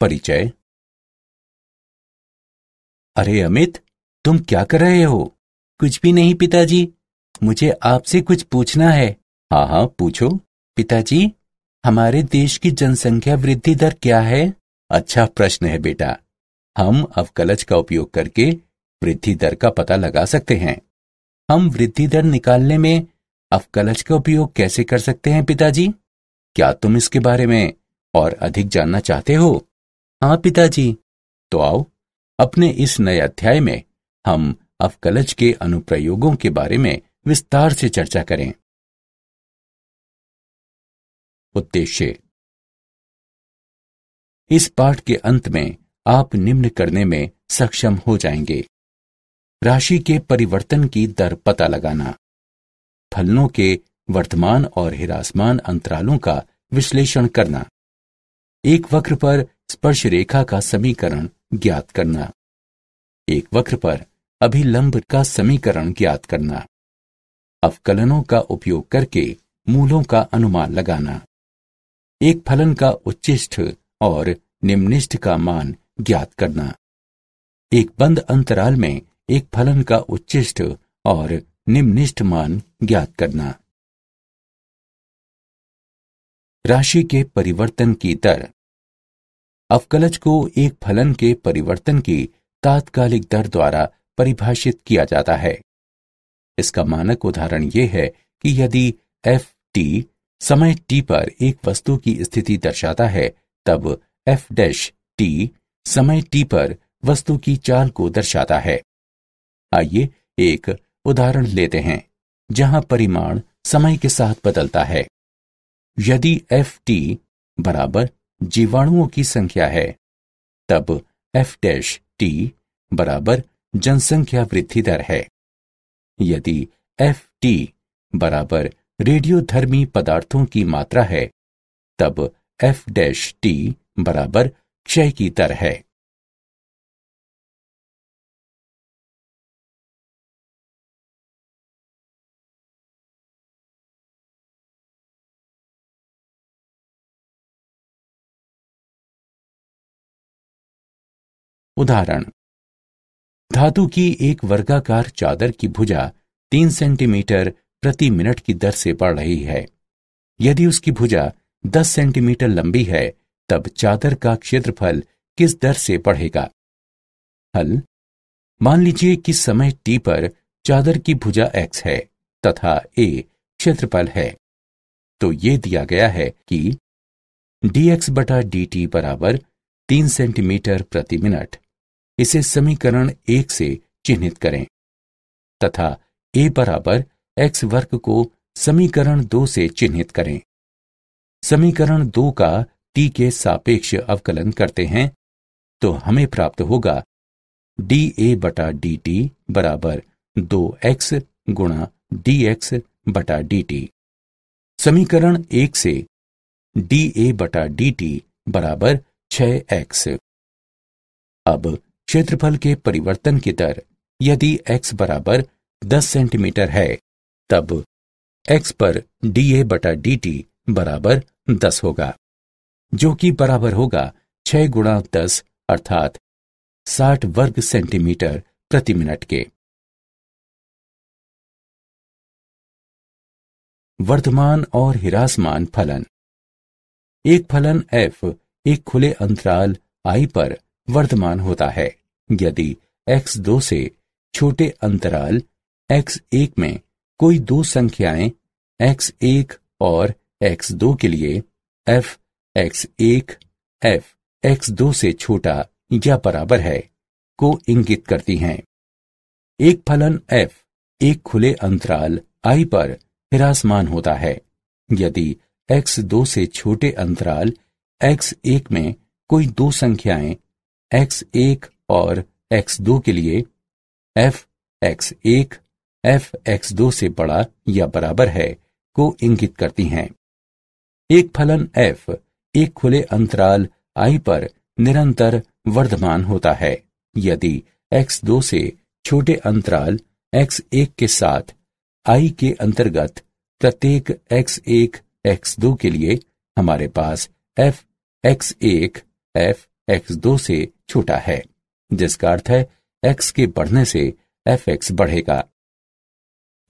परिचय। अरे अमित, तुम क्या कर रहे हो? कुछ भी नहीं पिताजी, मुझे आपसे कुछ पूछना है। हाँ हाँ, पूछो। पिताजी, हमारे देश की जनसंख्या वृद्धि दर क्या है? अच्छा प्रश्न है बेटा। हम अवकलज का उपयोग करके वृद्धि दर का पता लगा सकते हैं। हम वृद्धि दर निकालने में अवकलज का उपयोग कैसे कर सकते हैं पिताजी? क्या तुम इसके बारे में और अधिक जानना चाहते हो? हाँ पिताजी। तो आओ, अपने इस नए अध्याय में हम अवकलज के अनुप्रयोगों के बारे में विस्तार से चर्चा करें। उद्देश्य। इस पाठ के अंत में आप निम्न करने में सक्षम हो जाएंगे: राशि के परिवर्तन की दर पता लगाना, फलनों के वर्तमान और ह्रासमान अंतरालों का विश्लेषण करना, एक वक्र पर स्पर्श रेखा का समीकरण ज्ञात करना, एक वक्र पर अभिलंब का समीकरण ज्ञात करना, अवकलनों का उपयोग करके मूलों का अनुमान लगाना, एक फलन का उच्चिष्ठ और निम्निष्ठ का मान ज्ञात करना, एक बंद अंतराल में एक फलन का उच्चिष्ठ और निम्निष्ठ मान ज्ञात करना। राशि के परिवर्तन की दर। अवकलज को एक फलन के परिवर्तन की तात्कालिक दर द्वारा परिभाषित किया जाता है। इसका मानक उदाहरण यह है कि यदि एफ टी समय टी पर एक वस्तु की स्थिति दर्शाता है, तब एफ डैश टी समय टी पर वस्तु की चाल को दर्शाता है। आइए एक उदाहरण लेते हैं जहां परिमाण समय के साथ बदलता है। यदि एफ टी बराबर जीवाणुओं की संख्या है, तब एफ डैश टी बराबर जनसंख्या वृद्धि दर है। यदि एफ टी बराबर रेडियोधर्मी पदार्थों की मात्रा है, तब एफ डैश टी बराबर क्षय की दर है। उदाहरण: धातु की एक वर्गाकार चादर की भुजा 3 सेंटीमीटर प्रति मिनट की दर से बढ़ रही है। यदि उसकी भुजा 10 सेंटीमीटर लंबी है, तब चादर का क्षेत्रफल किस दर से बढ़ेगा? हल: मान लीजिए कि समय t पर चादर की भुजा x है तथा a क्षेत्रफल है। तो ये दिया गया है कि dx बटा dt बराबर 3 सेंटीमीटर प्रति मिनट। इसे समीकरण 1 से चिन्हित करें तथा a बराबर x वर्ग को समीकरण 2 से चिन्हित करें। समीकरण 2 का t के सापेक्ष अवकलन करते हैं तो हमें प्राप्त होगा dA बटा dt बराबर 2x गुणा dx बटा dt। समीकरण 1 से dA बटा dt बराबर 6x। अब क्षेत्रफल के परिवर्तन की दर। यदि x बराबर 10 सेंटीमीटर है, तब x पर dA बटा dt बराबर 10 होगा, जो कि बराबर होगा 6 गुणा 10 अर्थात 60 वर्ग सेंटीमीटर प्रति मिनट के। वर्धमान और ह्रासमान फलन। एक फलन f एक खुले अंतराल I पर वर्धमान होता है यदि x2 से छोटे अंतराल x1 में कोई दो संख्याएं x1 और x2 के लिए f x1 f x2 से छोटा या बराबर है को इंगित करती हैं। एक फलन f एक खुले अंतराल I पर ह्रासमान होता है यदि x2 से छोटे अंतराल x1 में कोई दो संख्याएं x1 और x2 के लिए f x1 f x2 से बड़ा या बराबर है को इंगित करती हैं। एक फलन f एक खुले अंतराल I पर निरंतर वर्धमान होता है यदि x2 से छोटे अंतराल x1 के साथ I के अंतर्गत प्रत्येक x1 x2 के लिए हमारे पास f x1 f x2 से छोटा है, जिसका अर्थ है x के बढ़ने से fx बढ़ेगा।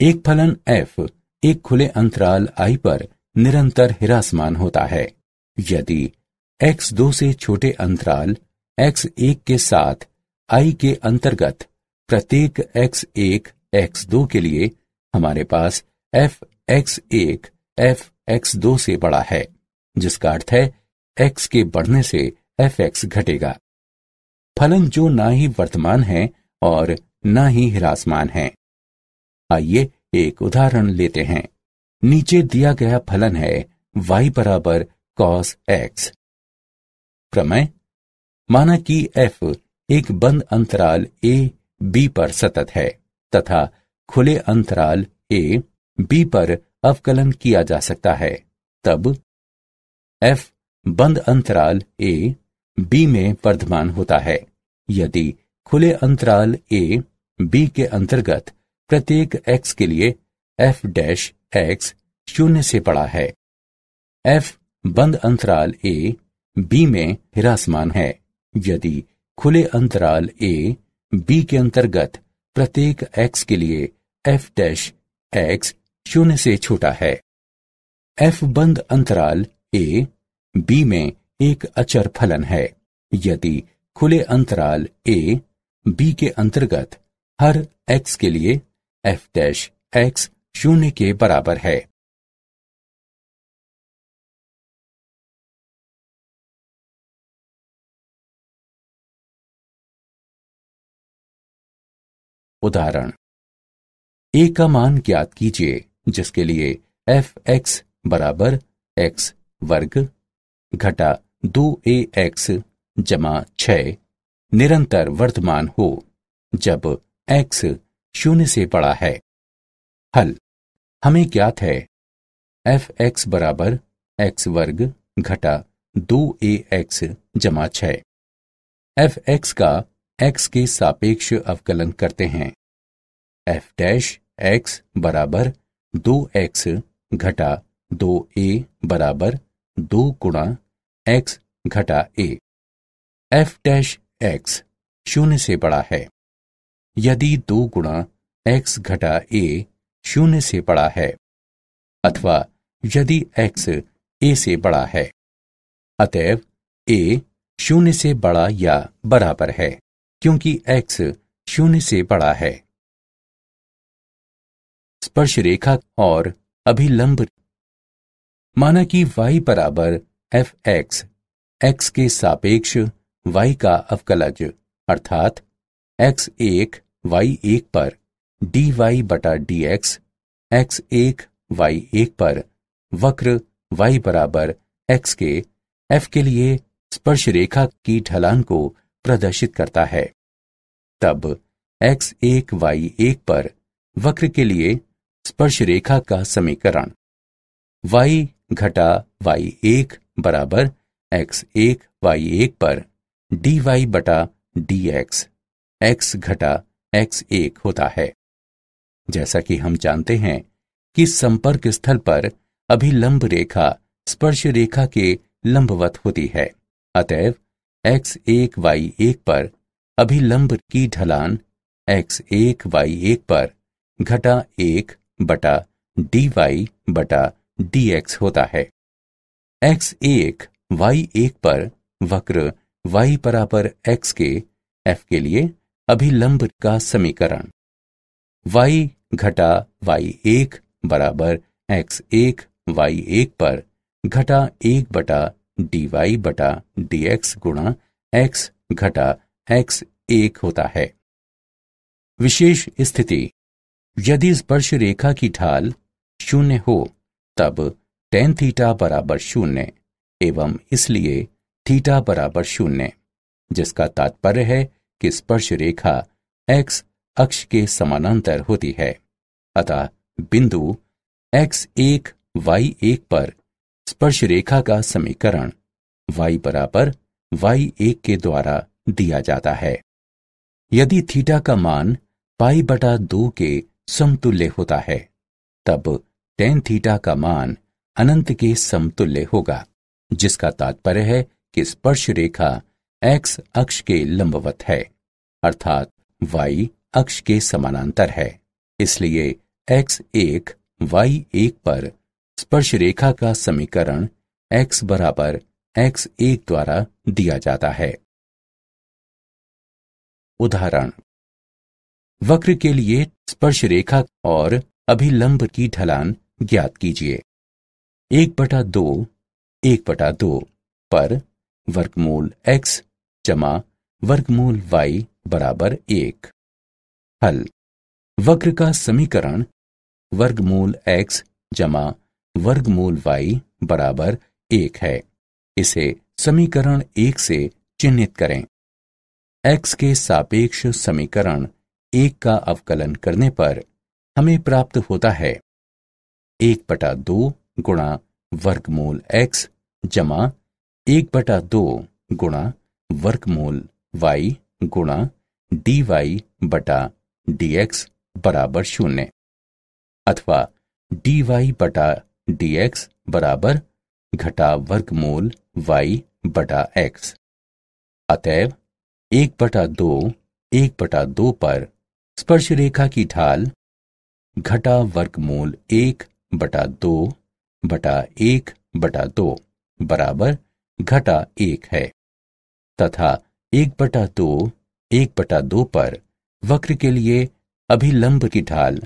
एक फलन f एक खुले अंतराल i पर निरंतर ह्रासमान होता है। यदि x2 से छोटे अंतराल x1 के साथ i के अंतर्गत प्रत्येक x1 x2 के लिए हमारे पास fx1 fx2 से बड़ा है, जिसका अर्थ है x के बढ़ने से fx घटेगा। फलन जो ना ही वर्तमान है और ना ही ह्रासमान है। आइए एक उदाहरण लेते हैं। नीचे दिया गया फलन है y बराबर cos x। प्रमेय: माना कि f एक बंद अंतराल a b पर सतत है तथा खुले अंतराल a b पर अवकलन किया जा सकता है, तब f बंद अंतराल a b में वर्धमान होता है यदि खुले अंतराल a b के अंतर्गत प्रत्येक x के लिए f डैश x 0 से बड़ा है। f बंद अंतराल a b में ह्रासमान है यदि खुले अंतराल a b के अंतर्गत प्रत्येक x के लिए f डैश x 0 से छोटा है। f बंद अंतराल a b में एक अचर फलन है यदि खुले अंतराल a b के अंतर्गत हर x के लिए f डैश x 0 के बराबर है। उदाहरण: a का मान ज्ञात कीजिए जिसके लिए fx बराबर x वर्ग घटा 2ax जमा 6 निरंतर वर्तमान हो जब x 0 से बड़ा है। हल: हमें ज्ञात है fx बराबर x वर्ग घटा 2ax जमा 6। fx का x के सापेक्ष अवकलन करते हैं। f डैश x बराबर 2x घटा 2a बराबर 2 गुणा x घटा a। f डैश x 0 से बड़ा है यदि 2 गुणा x घटा a 0 से बड़ा है अथवा यदि x a से बड़ा है। अतएव a 0 से बड़ा या बराबर है क्योंकि x 0 से बड़ा है। स्पर्श रेखा और अभिलंब: माना कि y बराबर fx x के सापेक्ष y का अवकलज अर्थात x1 y1 पर dy बटा dx x1 y1 पर वक्र y बराबर x के f के लिए स्पर्श रेखा की ढलान को प्रदर्शित करता है, तब x1 y1 पर वक्र के लिए स्पर्श रेखा का समीकरण y घटा y1 बराबर x1 y1 पर dy बटा dx x घटा x1 होता है। जैसा कि हम जानते हैं कि संपर्क स्थल पर अभिलंब रेखा स्पर्श रेखा के लंबवत होती है, अतएव x1 y1 पर अभिलंब की ढलान x1 y1 पर घटा 1 बटा dy बटा dx होता है। x1 y1 पर वक्र y बराबर x के f के लिए अभिलंब का समीकरण y घटा y1 बराबर x1 y1 पर घटा 1 बटा dy बटा dx गुणा x घटा x1 होता है। विशेष स्थिति: यदि स्पर्श रेखा की ढाल 0 हो तब tan थीटा बराबर 0 एवं इसलिए थीटा बराबर 0, जिसका तात्पर्य है कि स्पर्श रेखा x अक्ष के समानांतर होती है। अतः बिंदु x1 y1 पर स्पर्श रेखा का समीकरण y बराबर y1 के द्वारा दिया जाता है। यदि थीटा का मान पाई बटा 2 के समतुल्य होता है तब tan थीटा का मान अनंत के समतुल्य होगा, जिसका तात्पर्य है कि स्पर्श रेखा एक्स अक्ष के लंबवत है, अर्थात y अक्ष के समानांतर है। इसलिए x1 y1 पर स्पर्श रेखा का समीकरण x बराबर x1 द्वारा दिया जाता है। उदाहरण, वक्र के लिए स्पर्श रेखा और अभिलंब की ढलान ज्ञात कीजिए। 1/2 पर वर्गमूल x जमा वर्गमूल y बराबर 1। हल, वक्र का समीकरण वर्गमूल x जमा वर्गमूल y बराबर 1 है। इसे समीकरण 1 से चिह्नित करें। x के सापेक्ष समीकरण 1 का अवकलन करने पर हमें प्राप्त होता है 1/2 गुणा वर्गमूल x जमा 1/2 गुणा वर्गमूल y गुणा dy बटा dx बराबर 0, अथवा dy बटा dx बराबर घटा वर्गमूल y बटा x। अतएव 1/2 पर स्पर्श रेखा की ढाल घटा वर्गमूल 1/2 बटा 1/2 बराबर घटा 1 है, तथा 1/2 पर वक्र के लिए अभिलंब की ढाल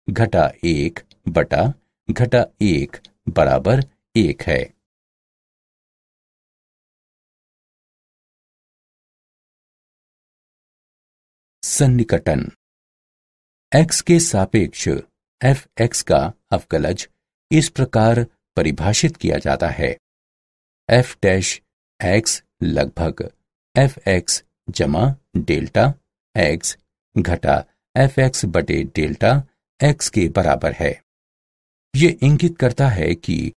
घटा 1 बटा घटा 1 बराबर 1 है। सन्निकटन। x के सापेक्ष fx का अवकलज इस प्रकार परिभाषित किया जाता है। f डैश x लगभग fx जमा डेल्टा x घटा fx बटे डेल्टा x के बराबर है। ये इंगित करता है कि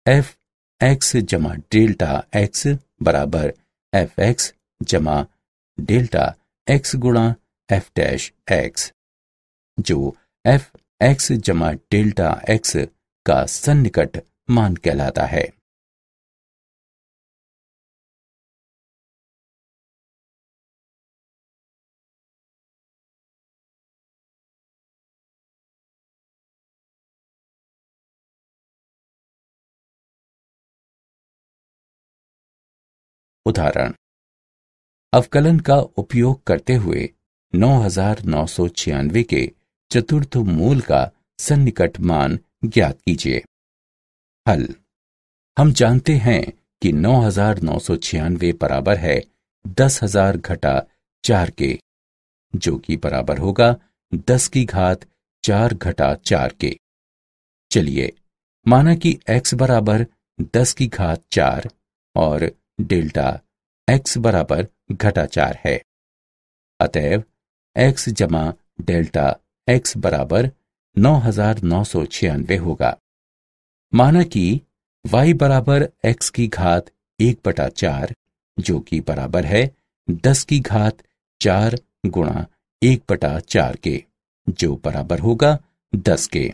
fx जमा डेल्टा x बराबर fx जमा डेल्टा x गुणा f डैश x, जो fx जमा डेल्टा x का सन्निकट मान कहलाता है। उदाहरण, अवकलन का उपयोग करते हुए 9996 के चतुर्थ मूल का सन्निकट मान ज्ञात कीजिए। हल, हम जानते हैं कि 9996 बराबर है 10,000 घटा 4 के, जो कि बराबर होगा 10 की घात 4 घटा 4 के। चलिए, माना कि x बराबर 10 की घात 4 और डेल्टा x बराबर घटा 4 है। अतएव x जमा डेल्टा x बराबर 9996 होगा। माना कि y बराबर x की घात 1/4, जो कि बराबर है 10 की घात 4 गुणा 1/4 के, जो बराबर होगा 10 के।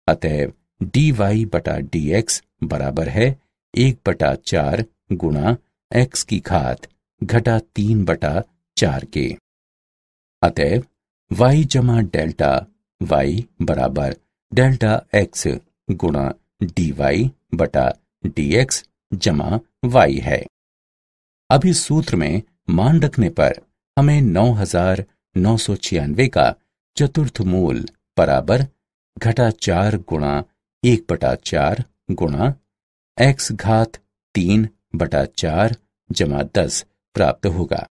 अतएव dy बटा dx बराबर है 1/4 गुणा x की घात घटा 3/4 के। अतएव y जमा डेल्टा y बराबर डेल्टा x गुणा dy बटा dx जमा y है। अब इस सूत्र में मान रखने पर हमें 9996 का चतुर्थ मूल बराबर घटा 4 गुणा 1/4 गुणा x घात 3/4 जमा 10 प्राप्त होगा।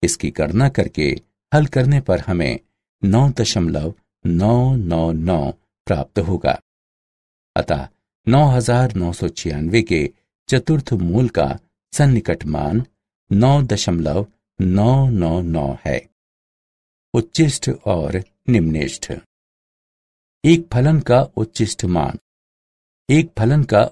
इसकी गणना करके हल करने पर हमें 9.999 प्राप्त होगा। अतः 9996 के चतुर्थ मूल का सन्निकट मान 9.999 है। उच्चिष्ठ और निम्निष्ठ। एक फलन का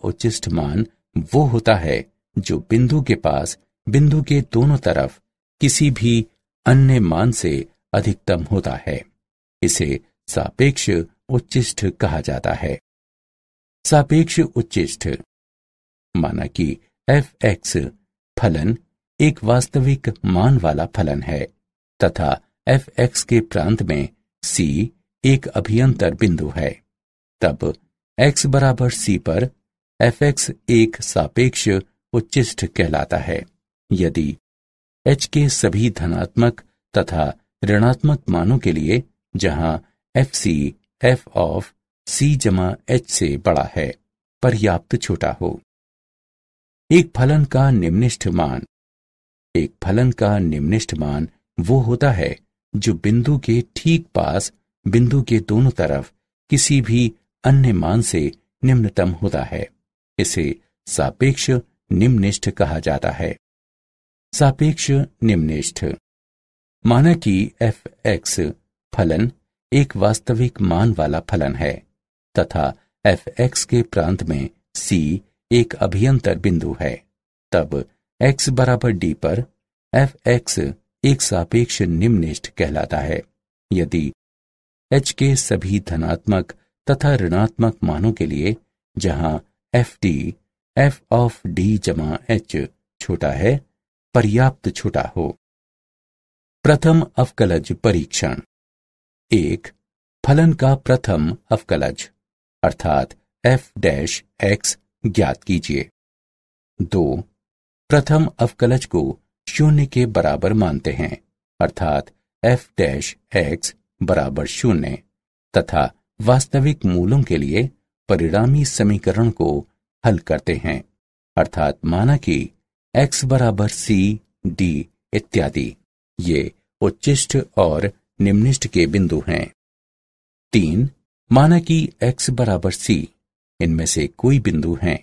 उच्चिष्ठ मान वो होता है जो बिंदु के पास बिंदु के दोनों तरफ किसी भी अन्य मान से अधिकतम होता है। इसे सापेक्ष उच्चिष्ठ कहा जाता है। सापेक्ष उच्चिष्ठ, माना कि fx फलन एक वास्तविक मान वाला फलन है तथा f(x) के प्रांत में c एक अभियंतर बिंदु है, तब x बराबर c पर f(x) एक सापेक्ष उच्चिष्ट कहलाता है। यदि h के सभी धनात्मक तथा ऋणात्मक मानों के लिए जहां fc f ऑफ c जमा h से बड़ा है पर्याप्त छोटा हो। एक फलन का निम्निष्ठ मान वो होता है जो बिंदु के ठीक पास बिंदु के दोनों तरफ किसी भी अन्य मान से निम्नतम होता है। इसे सापेक्ष निम्निष्ठ कहा जाता है। सापेक्ष निम्निष्ठ माना कि f(x) फलन एक वास्तविक मान वाला फलन है तथा f(x) के प्रांत में c एक अभियंतर बिंदु है, तब x बराबर d पर f(x) एक सापेक्ष निम्निष्ठ कहलाता है। यदि h के सभी धनात्मक तथा ऋणात्मक मानों के लिए जहां ft f ऑफ d जमा h छोटा है पर्याप्त छोटा हो। प्रथम अवकलज परीक्षण। 1. फलन का प्रथम अवकलज अर्थात f(x) ज्ञात कीजिए। 2. प्रथम अवकलज को शून्य के बराबर मानते हैं अर्थात f(x) बराबर 0 तथा वास्तविक मूलों के लिए परिणामी समीकरण को हल करते हैं अर्थात माना कि x बराबर c d इत्यादि ये उच्चिष्ट और निम्निष्ठ के बिंदु हैं। 3. माना कि x बराबर c इनमें से कोई बिंदु हैं।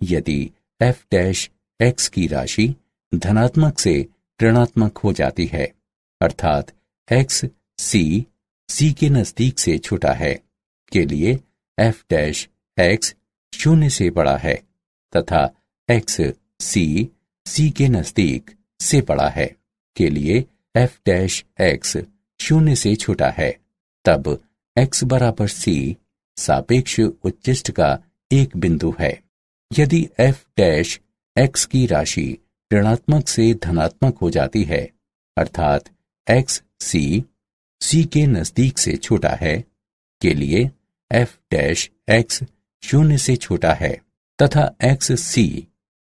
यदि f(x) की राशि धनात्मक से ऋणात्मक हो जाती है अर्थात x c के नजदीक से छोटा है के लिए f(x) 0 से बड़ा है तथा x c के नजदीक से बड़ा है के लिए f(x) 0 से छोटा है, तब x बराबर c सापेक्ष उच्चिष्ट का एक बिंदु है। यदि f(x) की राशि ऋणात्मक से धनात्मक हो जाती है अर्थात x c के नजदीक से छोटा है के लिए f(x) 0 से छोटा है तथा x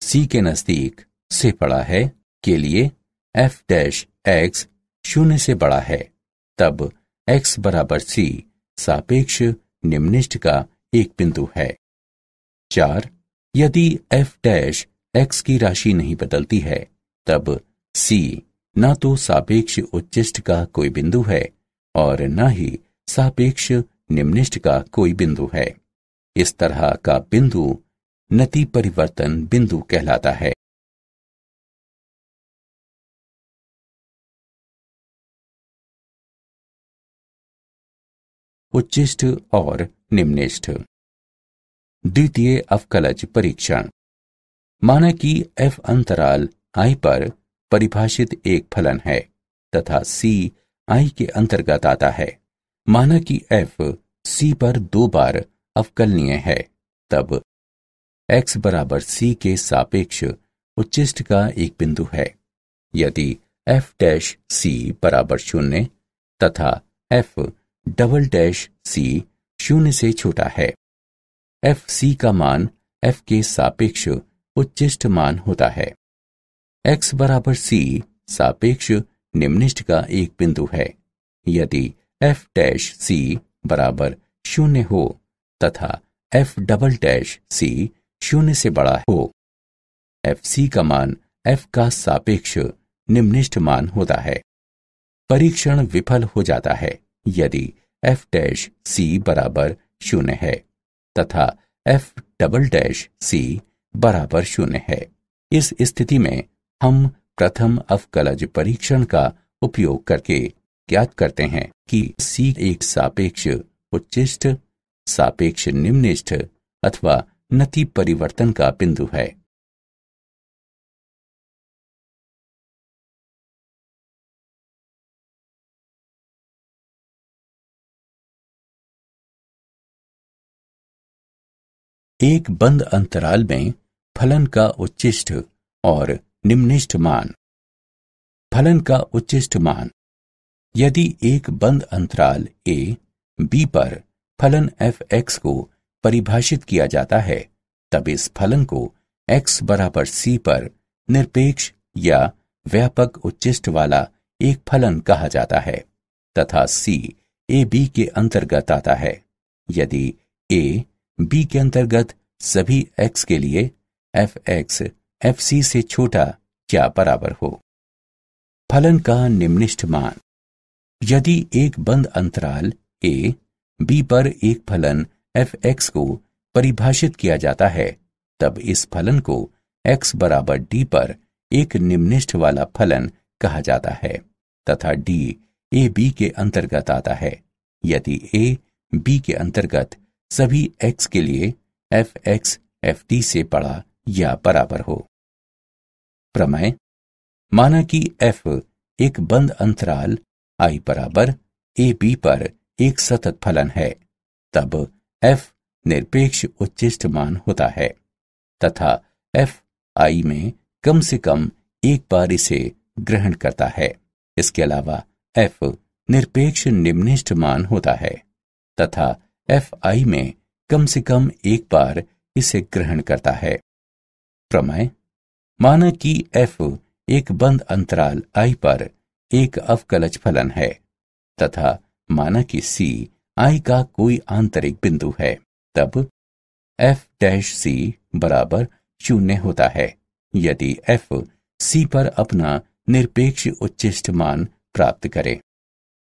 c के नजदीक से बड़ा है के लिए f(x) 0 से बड़ा है, तब x बराबर c सापेक्ष निम्निष्ठ का एक बिंदु है। 4. यदि f(x) की राशि नहीं बदलती है तब c न तो सापेक्ष उच्चिष्ट का कोई बिंदु है और न ही सापेक्ष निम्निष्ठ का कोई बिंदु है। इस तरह का बिंदु नति परिवर्तन बिंदु कहलाता है। उच्चिष्ट और निम्निष्ठ। द्वितीय अवकलज परीक्षण। माना कि f अंतराल I पर परिभाषित एक फलन है तथा c I के अंतर्गत आता है। माना कि f c पर 2 बार अवकलनीय है, तब x बराबर c के सापेक्ष उच्चिष्ट का एक बिंदु है। यदि f(c) बराबर 0 तथा f"c 0 से छोटा है, fc का मान f के सापेक्ष उच्चिष्ट मान होता है। x बराबर c सापेक्ष निम्निष्ठ का एक बिंदु है। यदि f(c) बराबर 0 हो तथा f"c 0 से बड़ा हो, fc का मान f का सापेक्ष निम्निष्ठ मान होता है। परीक्षण विफल हो जाता है यदि f(c) बराबर 0 है तथा f"c बराबर 0 है। इस स्थिति में हम प्रथम अवकलज परीक्षण का उपयोग करके ज्ञात करते हैं कि c एक सापेक्ष उच्चिष्ट, सापेक्ष निम्निष्ठ अथवा नति परिवर्तन का बिंदु है। एक बंद अंतराल में फलन का उच्चिष्ट और निम्निष्ठ मान। फलन का उच्चिष्ट मान। यदि एक बंद अंतराल a b पर फलन f(x) को परिभाषित किया जाता है, तब इस फलन को x बराबर c पर निरपेक्ष या व्यापक उच्चिष्ट वाला एक फलन कहा जाता है तथा c a b के अंतर्गत आता है यदि a b के अंतर्गत सभी x के लिए f(x) fc से छोटा या बराबर हो। फलन का निम्निष्ठ मान। यदि एक बंद अंतराल a b पर एक फलन f(x) को परिभाषित किया जाता है, तब इस फलन को x बराबर d पर एक निम्निष्ठ वाला फलन कहा जाता है तथा d a b के अंतर्गत आता है यदि a b के अंतर्गत सभी x के लिए f(x) ft से बड़ा या बराबर हो। प्रमेय। माना कि f एक बंद अंतराल I बराबर a b पर एक सतत फलन है, तब f निरपेक्ष उच्चिष्ट मान होता है तथा f I में कम से कम एक बार इसे ग्रहण करता है। इसके अलावा f निरपेक्ष निम्निष्ठ मान होता है तथा f I में कम से कम एक बार इसे ग्रहण करता है। प्रमेय। माना कि f एक बंद अंतराल I पर एक अवकलज फलन है तथा माना कि c I का कोई आंतरिक बिंदु है, तब f' c बराबर 0 होता है यदि f c पर अपना निरपेक्ष उच्चिष्ट मान प्राप्त करे।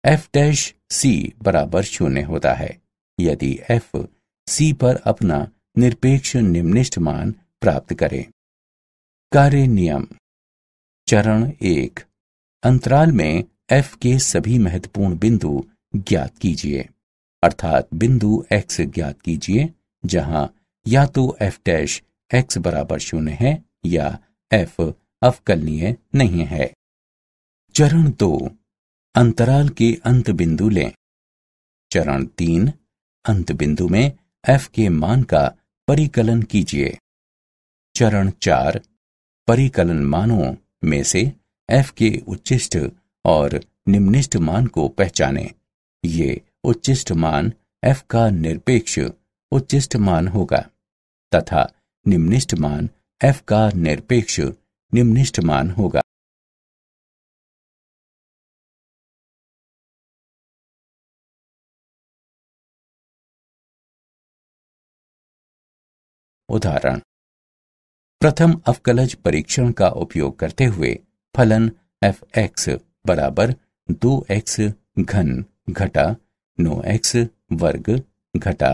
f' c बराबर 0 होता है यदि f c पर अपना निरपेक्ष निम्निष्ठ मान प्राप्त करे। कार्य नियम। चरण 1। अंतराल में f के सभी महत्वपूर्ण बिंदु ज्ञात कीजिए, अर्थात बिंदु x ज्ञात कीजिए जहां या तो f' x बराबर 0 है या f अवकलनीय नहीं है। चरण 2। अंतराल के अंत बिंदु लें। चरण 3। अंत बिंदु में f के मान का परिकलन कीजिए। चरण 4। परिकलन मानों में से f के उच्चिष्ट और निम्निष्ठ मान को पहचानें। ये उच्चिष्ट मान f का निरपेक्ष उच्चिष्ट मान होगा तथा निम्निष्ठ मान f का निरपेक्ष निम्निष्ठ मान होगा। उदाहरण। प्रथम अवकलज परीक्षण का उपयोग करते हुए फलन f(x) बराबर 2x घन घटा 9x वर्ग घटा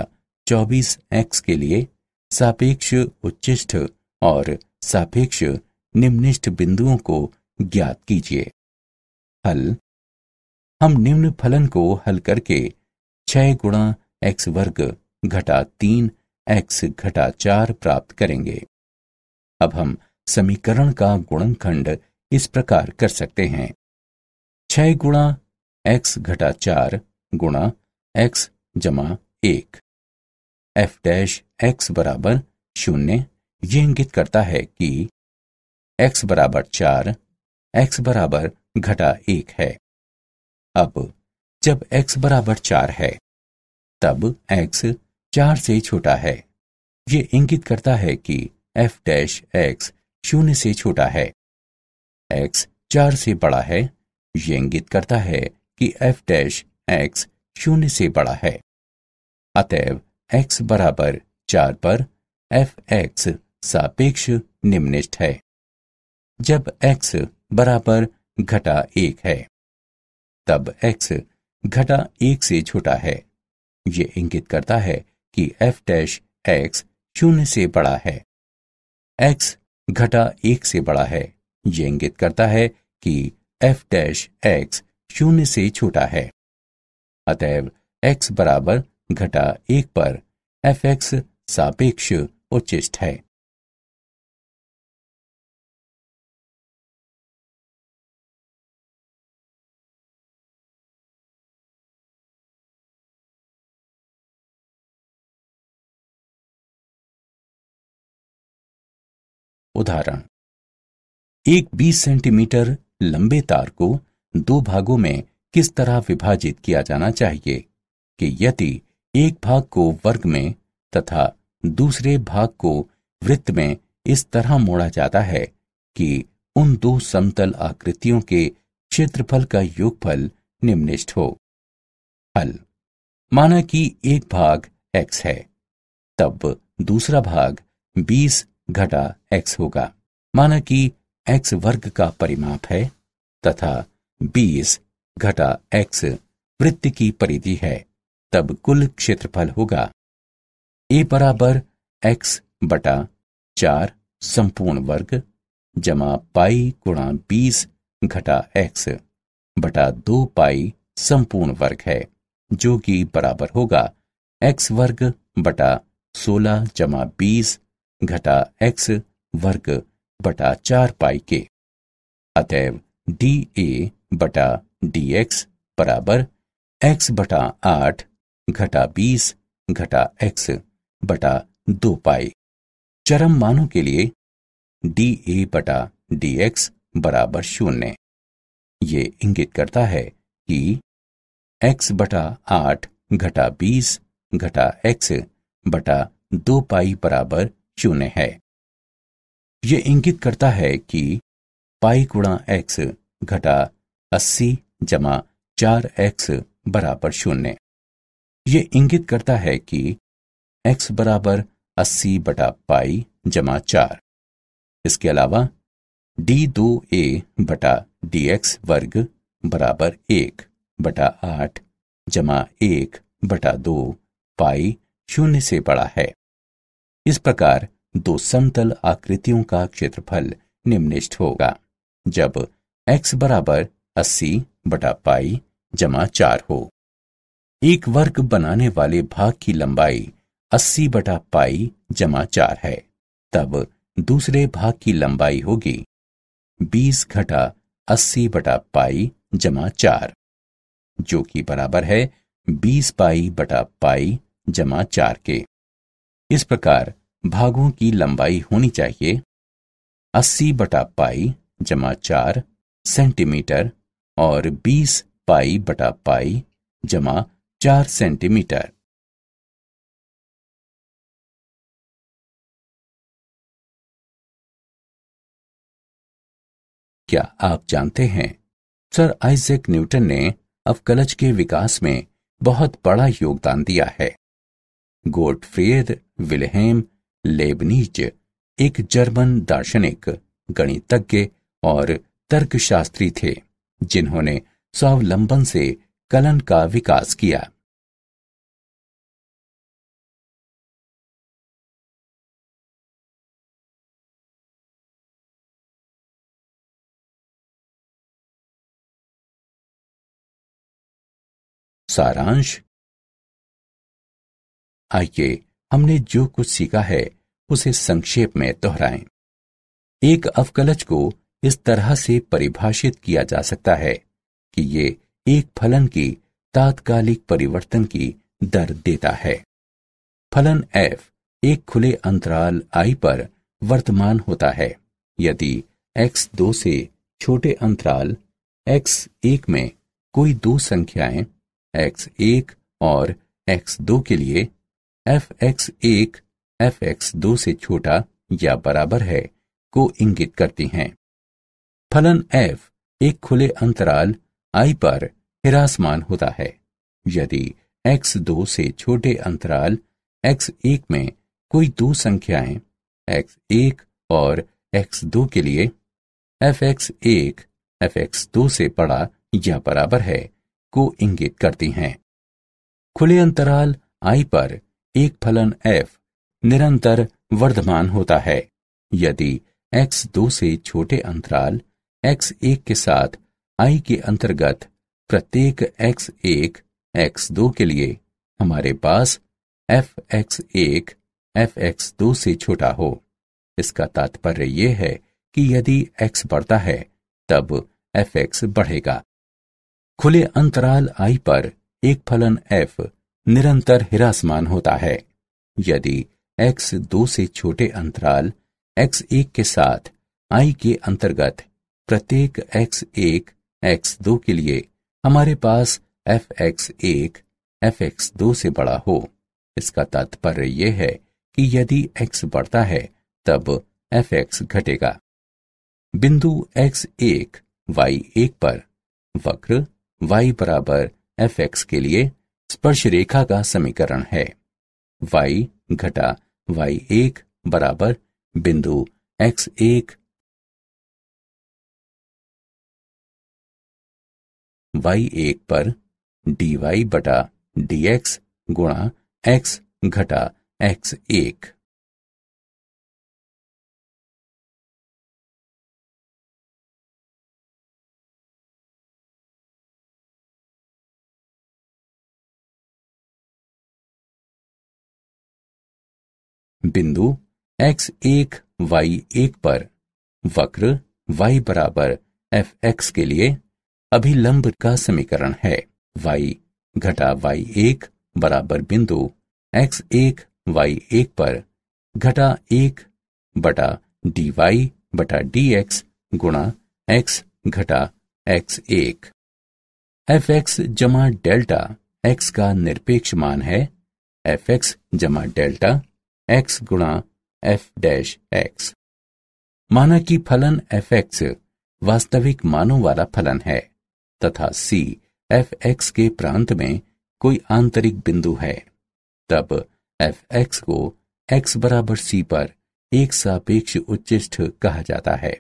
24x के लिए सापेक्ष उच्चिष्ट और सापेक्ष निम्निष्ठ बिंदुओं को ज्ञात कीजिए। हल। हम निम्न फलन को हल करके 6 गुणा x वर्ग घटा 3x घटा 4 प्राप्त करेंगे। अब हम समीकरण का गुणनखंड इस प्रकार कर सकते हैं। 6 गुणा x घटा 4 गुणा x जमा 1। f' बराबर 0 ये इंगित करता है कि x बराबर 4 x बराबर घटा 1 है। अब जब x बराबर 4 है, तब x 4 से छोटा है। ये इंगित करता है कि f' 0 से छोटा है। x 4 से बड़ा है। ये इंगित करता है कि f' 0 से बड़ा है। अतएव x बराबर 4 पर f(x) सापेक्ष निम्निष्ठ है। जब x बराबर घटा 1 है, तब x घटा 1 से छोटा है। ये इंगित करता है कि f' 0 से बड़ा है। x घटा 1 से बड़ा है। ये इंगित करता है कि f' 0 से छोटा है। अतएव x बराबर घटा 1 पर f(x) सापेक्ष उच्चिष्ट है। उदाहरण। एक 20 सेंटीमीटर लंबे तार को दो भागों में किस तरह विभाजित किया जाना चाहिए कि यदि एक भाग को वर्ग में तथा दूसरे भाग को वृत्त में इस तरह मोड़ा जाता है कि उन दो समतल आकृतियों के क्षेत्रफल का योगफल निम्नलिखित हो। हल। माना कि एक भाग x है, तब दूसरा भाग 20 घटा x होगा। माना कि x वर्ग का परिमाप है तथा 20 घटा x वृत्त की परिधि है, तब कुल क्षेत्रफल होगा a बराबर x बटा 4 संपूर्ण वर्ग जमा पाई गुणा 20 घटा x बटा 2 पाई संपूर्ण वर्ग है, जो कि बराबर होगा x वर्ग बटा 16 जमा 20 घटा x वर्ग बटा 4 पाई के। अतएव dA बटा dx बराबर x बटा 8 घटा 20 घटा x बटा 2 पाई। चरम मानों के लिए dA बटा dx बराबर 0। ये इंगित करता है कि x बटा 8 घटा 20 घटा x बटा 2 पाई बराबर 0 है। ये इंगित करता है कि पाई गुणा x घटा 80 जमा 4x बराबर 0। ये इंगित करता है कि x बराबर 80 बटा पाई जमा 4। इसके अलावा d2a बटा dx वर्ग बराबर 1 बटा 8 जमा 1 बटा 2 पाई 0 से बड़ा है। इस प्रकार दो समतल आकृतियों का क्षेत्रफल निम्नलिखित होगा जब x बराबर 80 बटा पाई जमा 4 हो। एक वर्ग बनाने वाले भाग की लंबाई 80 बटा पाई जमा 4 है, तब दूसरे भाग की लंबाई होगी 20 घटा 80 बटा पाई जमा 4, जो कि बराबर है 20 पाई बटा पाई जमा 4 के। इस प्रकार भागों की लंबाई होनी चाहिए 80 बटा पाई जमा 4 सेंटीमीटर और 20 पाई बटा पाई जमा 4 सेंटीमीटर। क्या आप जानते हैं, सर आइजैक न्यूटन ने अवकलज के विकास में बहुत बड़ा योगदान दिया है। गोटफ्रीड विल्हेम लेबनिज एक जर्मन दार्शनिक, गणितज्ञ और तर्कशास्त्री थे, जिन्होंने स्वावलंबन से कलन का विकास किया। सारांश। आइए हमने जो कुछ सीखा है उसे संक्षेप में दोहराएं। एक अवकलज को इस तरह से परिभाषित किया जा सकता है कि ये एक फलन की तात्कालिक परिवर्तन की दर देता है। फलन f एक खुले अंतराल i पर वर्तमान होता है यदि x2 से छोटे अंतराल x1 में कोई दो संख्याएं x1 और x2 के लिए fx1 fx2 से छोटा या बराबर है को इंगित करती हैं। फलन f एक खुले अंतराल i पर हिरासमान होता है यदि x2 से छोटे अंतराल x1 में कोई दो संख्याएं x1 और x2 के लिए fx1 fx2 से बड़ा या बराबर है को इंगित करती हैं। खुले अंतराल i पर एक फलन f निरंतर वर्धमान होता है यदि x2 से छोटे अंतराल x1 के साथ i के अंतर्गत प्रत्येक x1 x2 के लिए हमारे पास fx1 fx2 से छोटा हो। इसका तात्पर्य यह है कि यदि x बढ़ता है तब fx बढ़ेगा। खुले अंतराल i पर एक फलन f निरंतर हिरासमान होता है यदि x2 से छोटे अंतराल x1 के साथ I के अंतर्गत प्रत्येक x1 x2 के लिए हमारे पास fx1 fx2 से बड़ा हो। इसका तात्पर्य यह है कि यदि x बढ़ता है तब fx घटेगा। बिंदु x1 y1 पर वक्र y बराबर fx के लिए स्पर्श रेखा का समीकरण है। y घटा y1 बराबर बिंदु x1 y1 पर dy बटा dx गुणा x घटा x1। बिंदु x1 y1 पर वक्र y बराबर fx के लिए अभिलंब का समीकरण है। y घटा y1 बराबर बिंदु x1 y1 पर घटा 1 बटा dy बटा dx गुणा x घटा x1। fx जमा डेल्टा x का निरपेक्ष मान है fx जमा डेल्टा x गुणा f डैश x। माना कि फलन fx वास्तविक मानों वाला फलन है तथा c fx के प्रांत में कोई आंतरिक बिंदु है, तब fx को x बराबर c पर एक सापेक्ष उच्चिष्ठ कहा जाता है।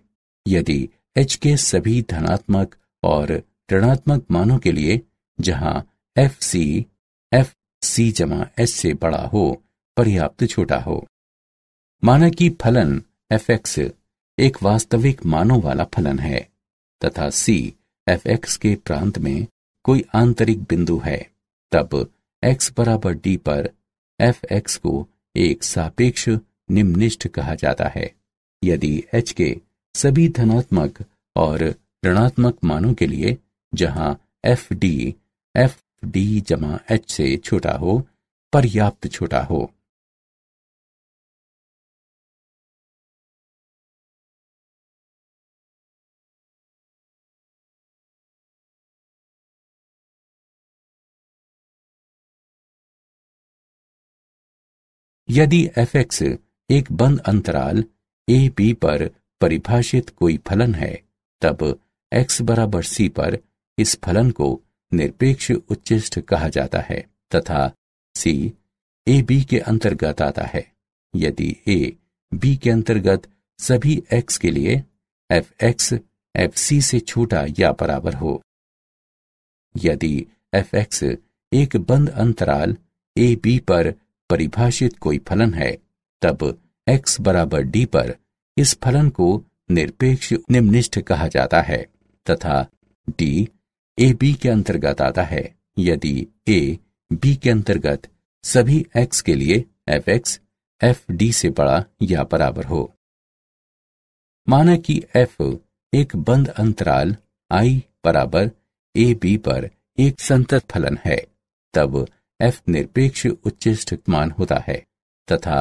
यदि h के सभी धनात्मक और ऋणात्मक मानों के लिए जहां fc जमा h से बड़ा हो पर्याप्त छोटा हो। माना कि फलन fx एक वास्तविक मानों वाला फलन है तथा c fx के प्रांत में कोई आंतरिक बिंदु है, तब x बराबर d पर fx को एक सापेक्ष निम्निष्ठ कहा जाता है। यदि h के सभी धनात्मक और ऋणात्मक मानों के लिए जहां fd जमा h से छोटा हो पर्याप्त छोटा हो। यदि fx एक बंद अंतराल a b पर परिभाषित कोई फलन है, तब x बराबर c पर इस फलन को निरपेक्ष उच्चिष्ठ कहा जाता है तथा c a b के अंतर्गत आता है। यदि a b के अंतर्गत सभी x के लिए fx fc से छोटा या बराबर हो। यदि fx एक बंद अंतराल a b पर परिभाषित कोई फलन है, तब x बराबर d पर इस फलन को निरपेक्ष निम्निष्ठ कहा जाता है तथा d a b के अंतर्गत आता है। यदि a b के अंतर्गत सभी x के लिए fx fd से बड़ा या बराबर हो। माना कि f एक बंद अंतराल I बराबर a b पर एक संतत फलन है, तब f निरपेक्ष उच्चिष्ठ मान होता है तथा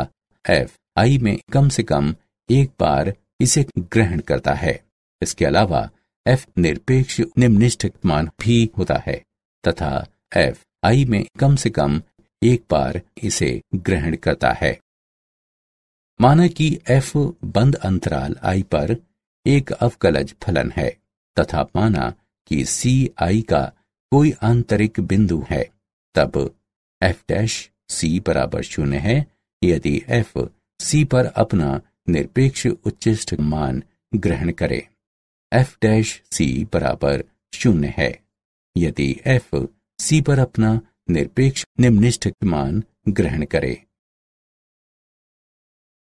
f I में कम से कम एक बार इसे ग्रहण करता है। इसके अलावा f निरपेक्ष निम्निष्ठ मान भी होता है तथा f I में कम से कम एक बार इसे ग्रहण करता है। माना कि f बंद अंतराल I पर एक अवकलज फलन है तथा माना कि c I का कोई आंतरिक बिंदु है, तब f डैश c बराबर 0 है यदि f c पर अपना निरपेक्ष उच्चिष्ठ मान ग्रहण करे। f डैश c बराबर 0 है यदि f c पर अपना निरपेक्ष निम्निष्ठ मान ग्रहण करे।